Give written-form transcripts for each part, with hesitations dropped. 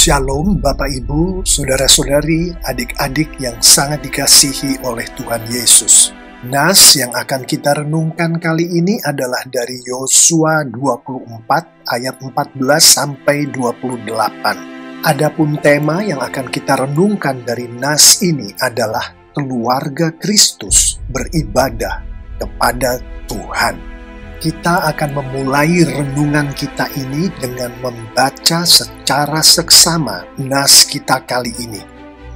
Shalom Bapak Ibu, Saudara-saudari, adik-adik yang sangat dikasihi oleh Tuhan Yesus. Nas yang akan kita renungkan kali ini adalah dari Yosua 24 ayat 14 sampai 28. Adapun tema yang akan kita renungkan dari Nas ini adalah keluarga Kristus beribadah kepada Tuhan. Kita akan memulai renungan kita ini dengan membaca secara seksama nas kita kali ini.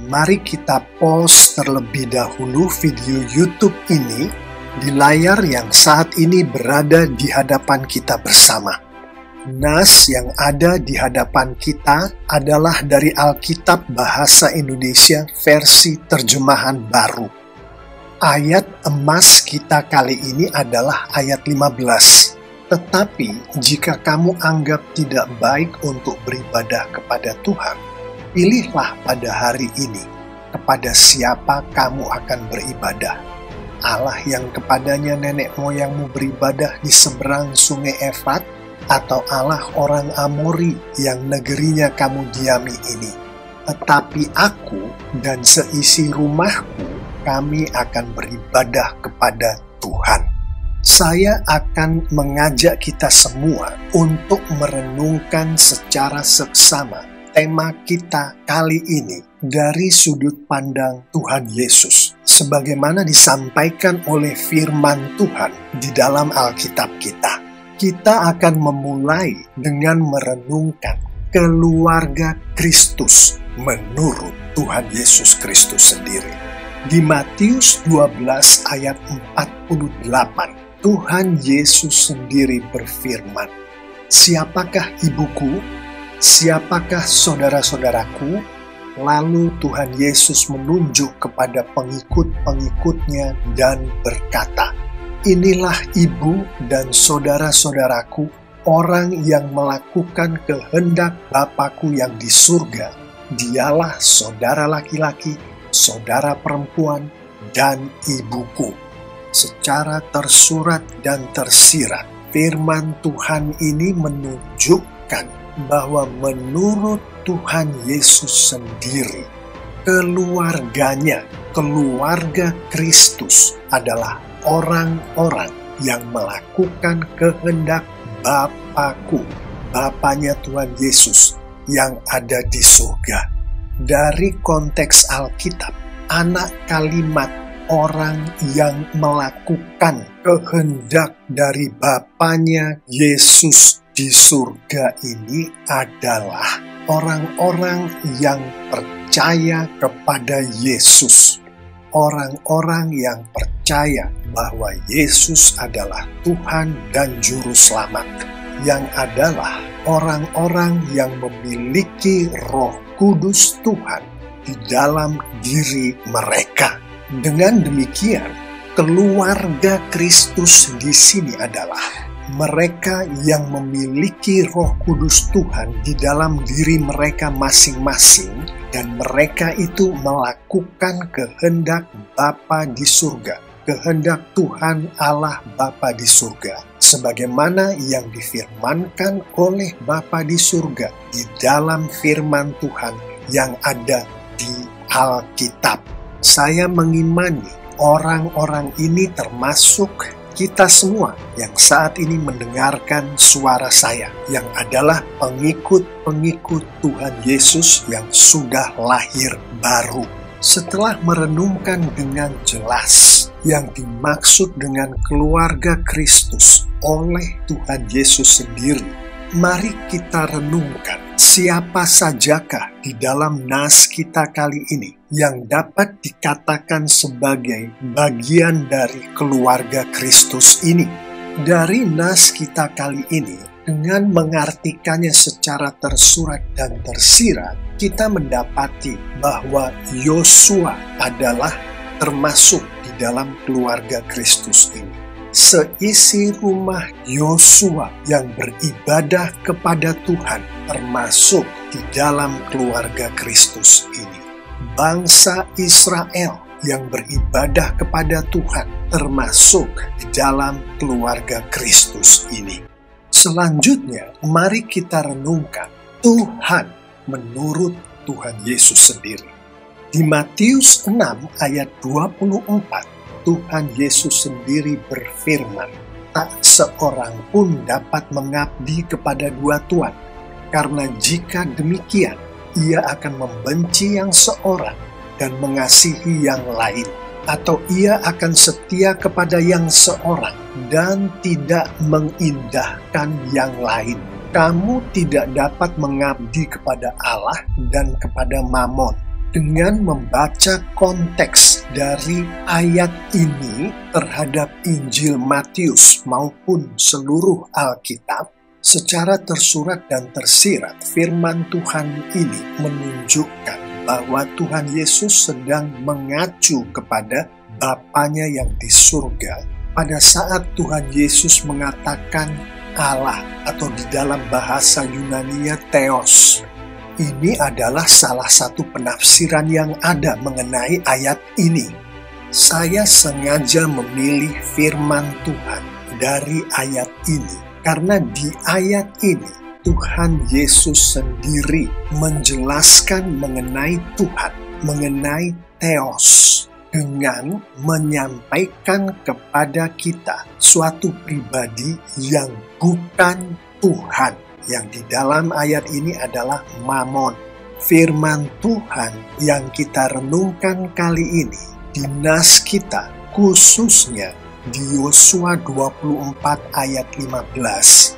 Mari kita pause terlebih dahulu video YouTube ini di layar yang saat ini berada di hadapan kita bersama. Nas yang ada di hadapan kita adalah dari Alkitab Bahasa Indonesia versi terjemahan baru. Ayat emas kita kali ini adalah ayat 15. Tetapi jika kamu anggap tidak baik untuk beribadah kepada Tuhan, pilihlah pada hari ini kepada siapa kamu akan beribadah. Allah yang kepadanya nenek moyangmu beribadah di seberang sungai Efrat, atau Allah orang Amori yang negerinya kamu diami ini. Tetapi aku dan seisi rumahku, kami akan beribadah kepada Tuhan. Saya akan mengajak kita semua untuk merenungkan secara seksama tema kita kali ini dari sudut pandang Tuhan Yesus, sebagaimana disampaikan oleh firman Tuhan di dalam Alkitab kita. Kita akan memulai dengan merenungkan keluarga Kristus menurut Tuhan Yesus Kristus sendiri. Di Matius 12 ayat 48, Tuhan Yesus sendiri berfirman, "Siapakah ibuku? Siapakah saudara-saudaraku?" Lalu Tuhan Yesus menunjuk kepada pengikut-pengikutnya dan berkata, "Inilah ibu dan saudara-saudaraku, orang yang melakukan kehendak Bapa-Ku yang di surga. Dialah saudara laki-laki, saudara perempuan, dan ibuku." Secara tersurat dan tersirat, firman Tuhan ini menunjukkan bahwa menurut Tuhan Yesus sendiri, keluarganya, keluarga Kristus adalah orang-orang yang melakukan kehendak Bapa-Ku, Bapanya Tuhan Yesus yang ada di surga. Dari konteks Alkitab, anak kalimat orang yang melakukan kehendak dari Bapanya Yesus di surga ini adalah orang-orang yang percaya kepada Yesus. Orang-orang yang percaya bahwa Yesus adalah Tuhan dan Juru Selamat, yang adalah orang-orang yang memiliki Roh Kudus Tuhan di dalam diri mereka. Dengan demikian, keluarga Kristus di sini adalah mereka yang memiliki Roh Kudus Tuhan di dalam diri mereka masing-masing, dan mereka itu melakukan kehendak Bapa di surga, kehendak Tuhan Allah Bapa di surga, sebagaimana yang difirmankan oleh Bapa di surga di dalam firman Tuhan yang ada di Alkitab. Saya mengimani orang-orang ini termasuk kita semua yang saat ini mendengarkan suara saya, yang adalah pengikut-pengikut Tuhan Yesus yang sudah lahir baru. Setelah merenungkan dengan jelas yang dimaksud dengan keluarga Kristus oleh Tuhan Yesus sendiri, mari kita renungkan siapa sajakah di dalam nas kita kali ini yang dapat dikatakan sebagai bagian dari keluarga Kristus ini. Dari nas kita kali ini, dengan mengartikannya secara tersurat dan tersirat, kita mendapati bahwa Yosua adalah termasuk di dalam keluarga Kristus ini. Seisi rumah Yosua yang beribadah kepada Tuhan termasuk di dalam keluarga Kristus ini. Bangsa Israel yang beribadah kepada Tuhan termasuk di dalam keluarga Kristus ini. Selanjutnya, mari kita renungkan Tuhan menurut Tuhan Yesus sendiri. Di Matius 6 ayat 24, Tuhan Yesus sendiri berfirman, "Tak seorang pun dapat mengabdi kepada dua tuan, karena jika demikian, ia akan membenci yang seorang dan mengasihi yang lain, atau ia akan setia kepada yang seorang dan tidak mengindahkan yang lain. Kamu tidak dapat mengabdi kepada Allah dan kepada Mamon." Dengan membaca konteks dari ayat ini terhadap Injil Matius maupun seluruh Alkitab, secara tersurat dan tersirat, firman Tuhan ini menunjukkan bahwa Tuhan Yesus sedang mengacu kepada Bapanya yang di surga. Pada saat Tuhan Yesus mengatakan Allah, atau di dalam bahasa Yunani-nya Theos, ini adalah salah satu penafsiran yang ada mengenai ayat ini. Saya sengaja memilih firman Tuhan dari ayat ini, karena di ayat ini Tuhan Yesus sendiri menjelaskan mengenai Tuhan, mengenai Theos, dengan menyampaikan kepada kita suatu pribadi yang bukan Tuhan, yang di dalam ayat ini adalah Mamon. Firman Tuhan yang kita renungkan kali ini di nas kita, khususnya di Yosua 24 ayat 15,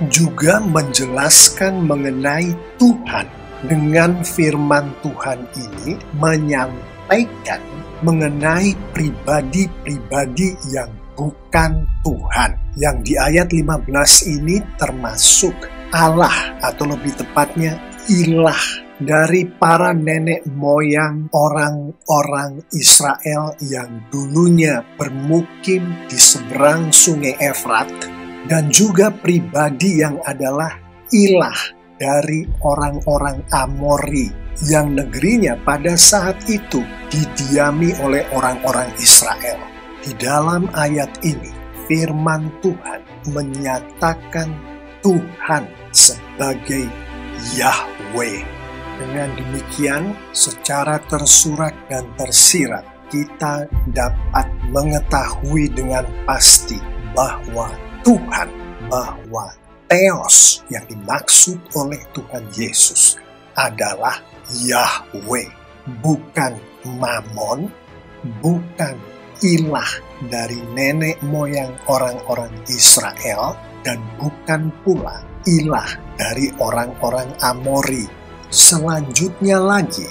juga menjelaskan mengenai Tuhan. Dengan firman Tuhan ini menyampaikan mengenai pribadi-pribadi yang bukan Tuhan. Yang di ayat 15 ini termasuk Allah, atau lebih tepatnya ilah dari para nenek moyang orang-orang Israel yang dulunya bermukim di seberang sungai Efrat, dan juga pribadi yang adalah ilah dari orang-orang Amori yang negerinya pada saat itu didiami oleh orang-orang Israel. Di dalam ayat ini, firman Tuhan menyatakan Tuhan sebagai Yahweh. Dengan demikian, secara tersurat dan tersirat, kita dapat mengetahui dengan pasti bahwa Tuhan, bahwa Theos yang dimaksud oleh Tuhan Yesus adalah Yahweh, bukan Mamon, bukan ilah dari nenek moyang orang-orang Israel, dan bukan pula ilah dari orang-orang Amori. Selanjutnya lagi,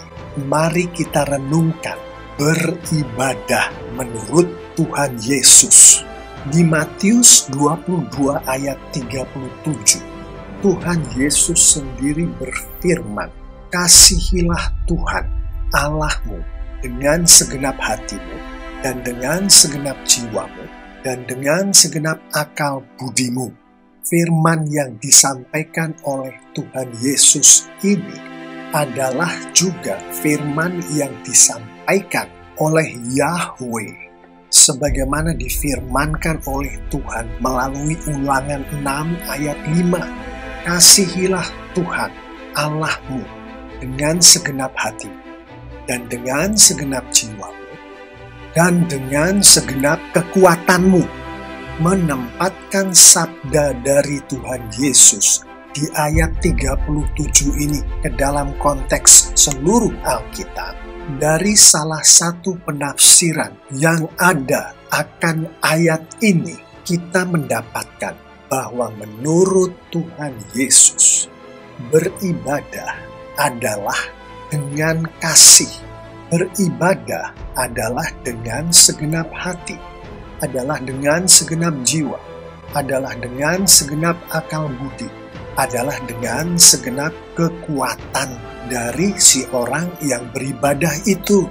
mari kita renungkan beribadah menurut Tuhan Yesus. Di Matius 22 ayat 37, Tuhan Yesus sendiri berfirman, "Kasihilah Tuhan Allahmu dengan segenap hatimu, dan dengan segenap jiwamu, dan dengan segenap akal budimu." Firman yang disampaikan oleh Tuhan Yesus ini adalah juga firman yang disampaikan oleh Yahweh, sebagaimana difirmankan oleh Tuhan melalui Ulangan 6 ayat 5. "Kasihilah Tuhan Allahmu dengan segenap hatimu, dan dengan segenap jiwamu, dan dengan segenap kekuatanmu." Menempatkan sabda dari Tuhan Yesus di ayat 37 ini ke dalam konteks seluruh Alkitab, dari salah satu penafsiran yang ada akan ayat ini, kita mendapatkan bahwa menurut Tuhan Yesus, beribadah adalah dengan kasih, beribadah adalah dengan segenap hati, adalah dengan segenap jiwa, adalah dengan segenap akal budi, adalah dengan segenap kekuatan dari si orang yang beribadah itu.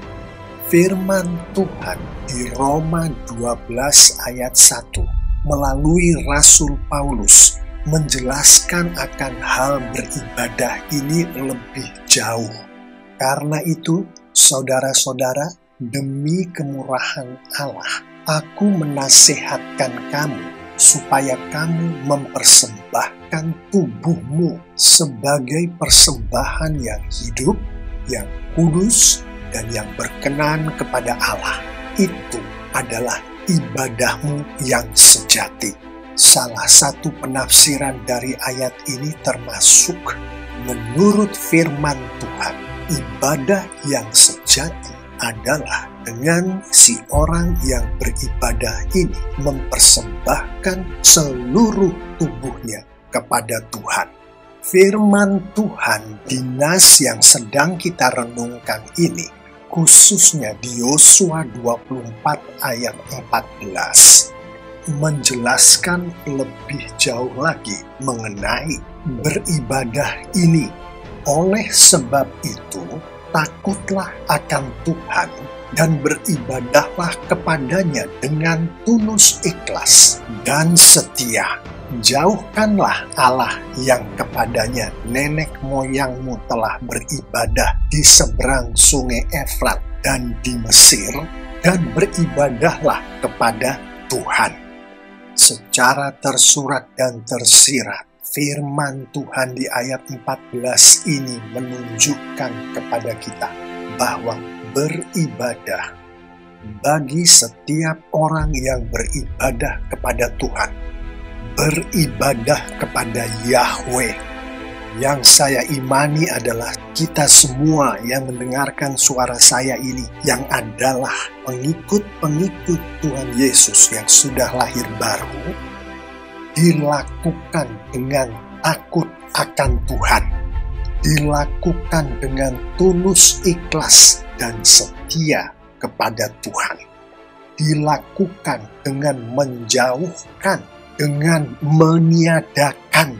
Firman Tuhan di Roma 12 ayat 1 melalui Rasul Paulus menjelaskan akan hal beribadah ini lebih jauh. Karena itu, saudara-saudara, demi kemurahan Allah, aku menasehatkan kamu supaya kamu mempersembahkan tubuhmu sebagai persembahan yang hidup, yang kudus, dan yang berkenan kepada Allah. Itu adalah ibadahmu yang sejati. Salah satu penafsiran dari ayat ini termasuk, menurut firman Tuhan, ibadah yang sejati adalah dengan si orang yang beribadah ini mempersembahkan seluruh tubuhnya kepada Tuhan. Firman Tuhan di nas yang sedang kita renungkan ini, khususnya di Yosua 24 ayat 14, menjelaskan lebih jauh lagi mengenai beribadah ini. Oleh sebab itu, takutlah akan Tuhan dan beribadahlah kepadanya dengan tulus ikhlas dan setia. Jauhkanlah Allah yang kepadanya nenek moyangmu telah beribadah di seberang sungai Efrat dan di Mesir, dan beribadahlah kepada Tuhan. Secara tersurat dan tersirat, firman Tuhan di ayat 14 ini menunjukkan kepada kita bahwa beribadah bagi setiap orang yang beribadah kepada Tuhan, beribadah kepada Yahweh, yang saya imani adalah kita semua yang mendengarkan suara saya ini, yang adalah pengikut-pengikut Tuhan Yesus yang sudah lahir baru, dilakukan dengan takut akan Tuhan, dilakukan dengan tulus ikhlas dan setia kepada Tuhan, dilakukan dengan menjauhkan, dengan meniadakan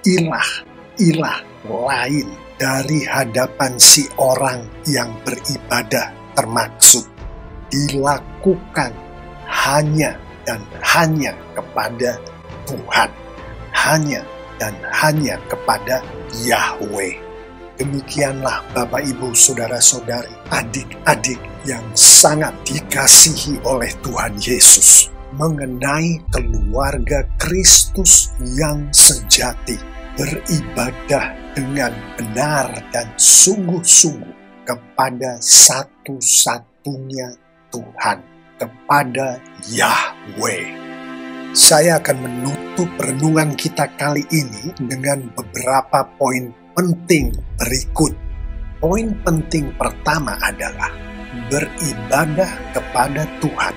ilah lain dari hadapan si orang yang beribadah termaksud, dilakukan hanya dan hanya kepada Tuhan, hanya dan hanya kepada Yahweh. Demikianlah Bapak, Ibu, Saudara-saudari, adik-adik yang sangat dikasihi oleh Tuhan Yesus, mengenai keluarga Kristus yang sejati, beribadah dengan benar dan sungguh-sungguh kepada satu-satunya Tuhan, kepada Yahweh. Saya akan menutup renungan kita kali ini dengan beberapa poin penting berikut. Poin penting pertama adalah beribadah kepada Tuhan,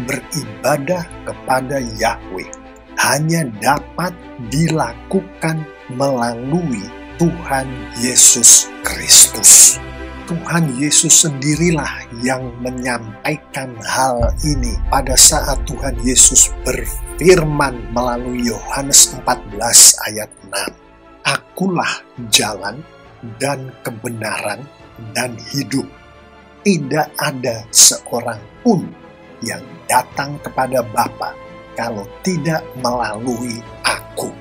beribadah kepada Yahweh hanya dapat dilakukan melalui Tuhan Yesus Kristus. Tuhan Yesus sendirilah yang menyampaikan hal ini pada saat Tuhan Yesus berfirman melalui Yohanes 14 ayat 6. Akulah jalan dan kebenaran dan hidup. Tidak ada seorang pun yang datang kepada Bapa kalau tidak melalui aku.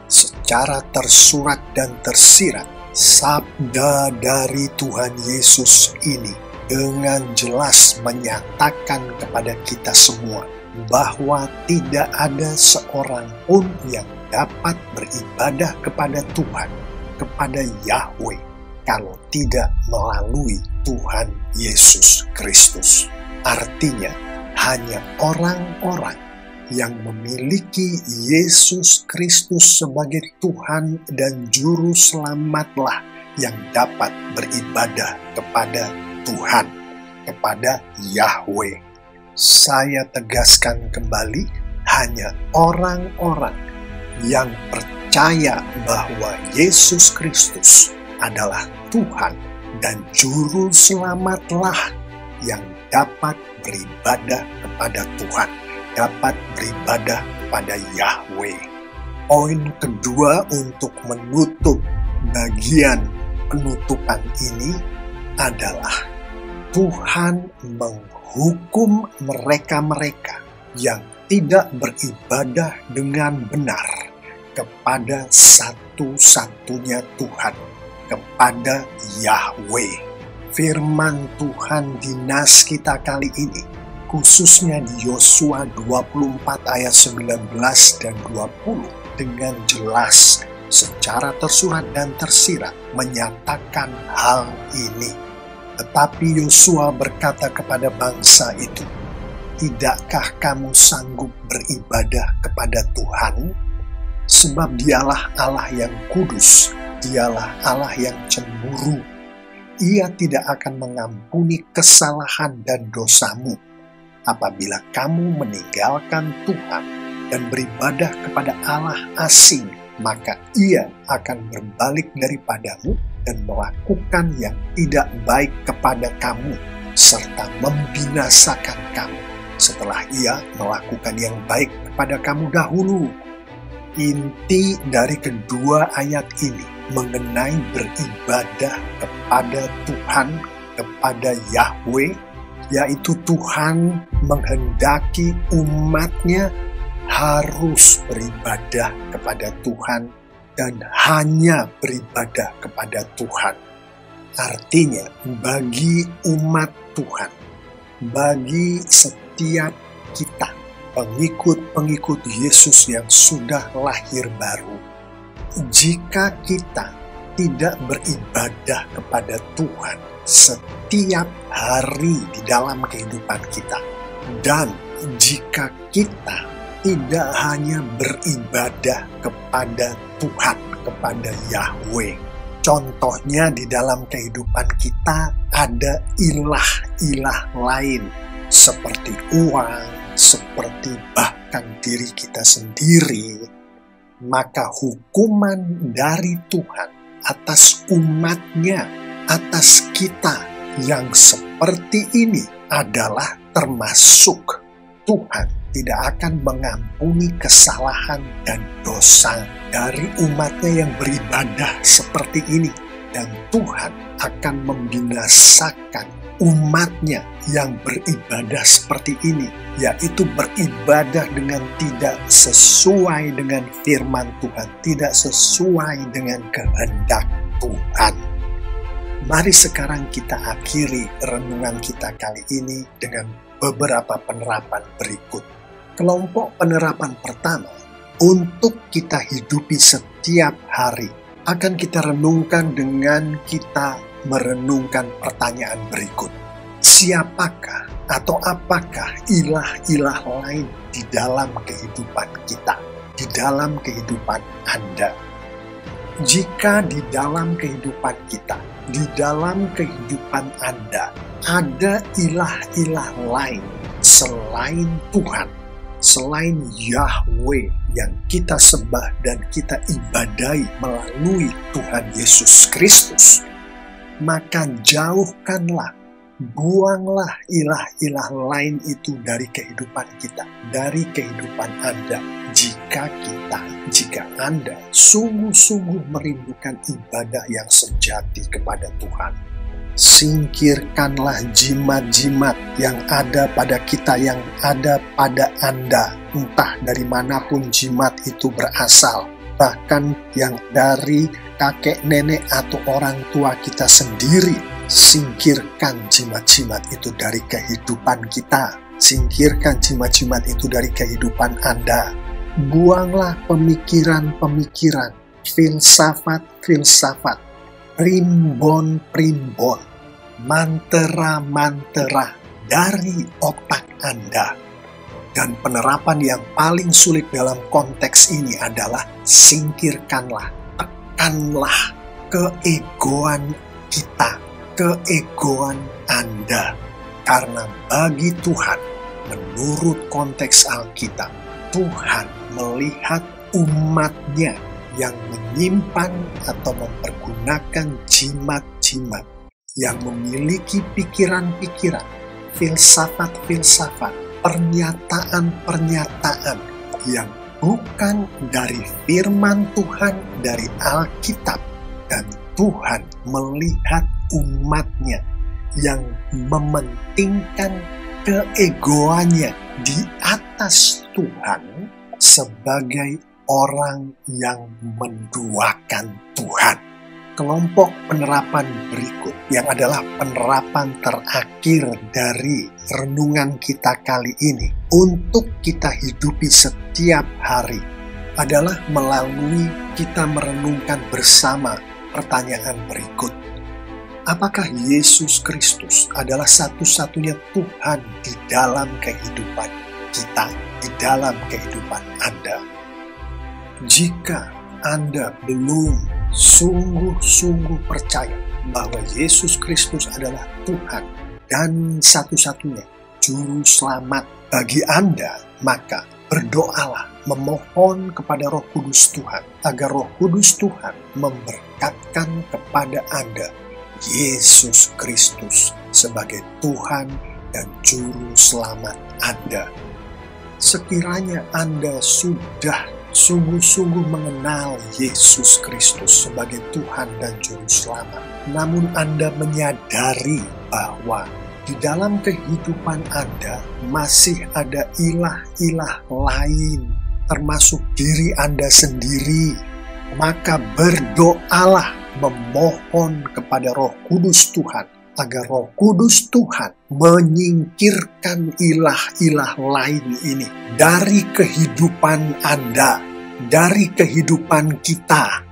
Secara tersurat dan tersirat, sabda dari Tuhan Yesus ini dengan jelas menyatakan kepada kita semua bahwa tidak ada seorang pun yang dapat beribadah kepada Tuhan, kepada Yahweh, kalau tidak melalui Tuhan Yesus Kristus. Artinya, hanya orang-orang yang memiliki Yesus Kristus sebagai Tuhan dan Juru Selamatlah yang dapat beribadah kepada Tuhan, kepada Yahweh. Saya tegaskan kembali, hanya orang-orang yang percaya bahwa Yesus Kristus adalah Tuhan dan Juru Selamatlah yang dapat beribadah kepada Tuhan, dapat beribadah kepada Yahweh. Poin kedua untuk menutup bagian penutupan ini adalah Tuhan menghukum mereka-mereka yang tidak beribadah dengan benar kepada satu-satunya Tuhan, kepada Yahweh. Firman Tuhan di nas kita kali ini, khususnya di Yosua 24 ayat 19 dan 20 dengan jelas secara tersurat dan tersirat menyatakan hal ini. Tetapi Yosua berkata kepada bangsa itu, "Tidakkah kamu sanggup beribadah kepada Tuhan? Sebab dialah Allah yang kudus, dialah Allah yang cemburu. Ia tidak akan mengampuni kesalahan dan dosamu. Apabila kamu meninggalkan Tuhan dan beribadah kepada Allah asing, maka Ia akan berbalik daripadamu dan melakukan yang tidak baik kepada kamu, serta membinasakan kamu, setelah Ia melakukan yang baik kepada kamu dahulu." Inti dari kedua ayat ini mengenai beribadah kepada Tuhan, kepada Yahweh, yaitu Tuhan menghendaki umatnya harus beribadah kepada Tuhan dan hanya beribadah kepada Tuhan. Artinya, bagi umat Tuhan, bagi setiap kita, pengikut-pengikut Yesus yang sudah lahir baru, jika kita tidak beribadah kepada Tuhan setiap hari di dalam kehidupan kita, dan jika kita tidak hanya beribadah kepada Tuhan, kepada Yahweh, contohnya di dalam kehidupan kita ada ilah-ilah lain seperti uang, seperti bahkan diri kita sendiri, maka hukuman dari Tuhan atas umatnya, atas kita yang seperti ini adalah termasuk Tuhan tidak akan mengampuni kesalahan dan dosa dari umatnya yang beribadah seperti ini, dan Tuhan akan membinasakan umatnya yang beribadah seperti ini, yaitu beribadah dengan tidak sesuai dengan firman Tuhan, tidak sesuai dengan kehendak Tuhan. Mari sekarang kita akhiri renungan kita kali ini dengan beberapa penerapan berikut. Kelompok penerapan pertama, untuk kita hidupi setiap hari, akan kita renungkan dengan kita merenungkan pertanyaan berikut. Siapakah atau apakah ilah-ilah lain di dalam kehidupan kita, di dalam kehidupan Anda? Jika di dalam kehidupan kita, di dalam kehidupan Anda, ada ilah-ilah lain selain Tuhan, selain Yahweh yang kita sembah dan kita ibadahi melalui Tuhan Yesus Kristus, maka jauhkanlah, buanglah ilah-ilah lain itu dari kehidupan kita, dari kehidupan Anda. Jika Anda sungguh-sungguh merindukan ibadah yang sejati kepada Tuhan, singkirkanlah jimat-jimat yang ada pada kita, yang ada pada Anda, entah dari manapun jimat itu berasal, bahkan yang dari kakek nenek atau orang tua kita sendiri. Singkirkan jimat-jimat itu dari kehidupan kita, singkirkan jimat-jimat itu dari kehidupan Anda. Buanglah pemikiran-pemikiran, filsafat-filsafat, primbon-primbon, mantera-mantera dari otak Anda. Dan penerapan yang paling sulit dalam konteks ini adalah singkirkanlah, tekanlah keegoan kita, keegoan Anda. Karena bagi Tuhan, menurut konteks Alkitab, Tuhan melihat umatnya yang menyimpan atau mempergunakan jimat-jimat, yang memiliki pikiran-pikiran, filsafat-filsafat, pernyataan-pernyataan yang bukan dari firman Tuhan, dari Alkitab. Dan Tuhan melihat umatnya yang mementingkan keegoannya di atas Tuhan sebagai orang yang menduakan Tuhan. kelompok penerapan berikut yang adalah penerapan terakhir dari renungan kita kali ini untuk kita hidupi setiap hari adalah melalui kita merenungkan bersama pertanyaan berikut. Apakah Yesus Kristus adalah satu-satunya Tuhan di dalam kehidupan kita, di dalam kehidupan Anda? Jika Anda belum sungguh-sungguh percaya bahwa Yesus Kristus adalah Tuhan dan satu-satunya Juru Selamat bagi Anda, maka berdoalah, memohon kepada Roh Kudus Tuhan agar Roh Kudus Tuhan memberkatkan kepada Anda Yesus Kristus sebagai Tuhan dan Juru Selamat Anda. Sekiranya Anda sudah sungguh-sungguh mengenal Yesus Kristus sebagai Tuhan dan Juru Selamat, namun Anda menyadari bahwa di dalam kehidupan Anda masih ada ilah-ilah lain, termasuk diri Anda sendiri, maka berdoalah, memohon kepada Roh Kudus Tuhan agar Roh Kudus Tuhan menyingkirkan ilah-ilah lain ini dari kehidupan Anda, dari kehidupan kita.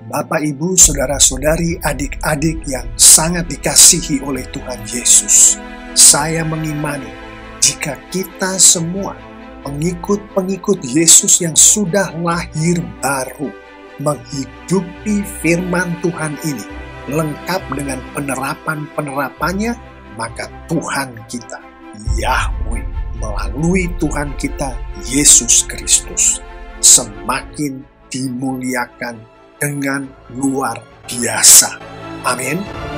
Bapak, Ibu, saudara-saudari, adik-adik yang sangat dikasihi oleh Tuhan Yesus, saya mengimani jika kita semua pengikut-pengikut Yesus yang sudah lahir baru menghidupi firman Tuhan ini lengkap dengan penerapan-penerapannya, maka Tuhan kita, Yahweh, melalui Tuhan kita Yesus Kristus, semakin dimuliakan dengan luar biasa. Amin.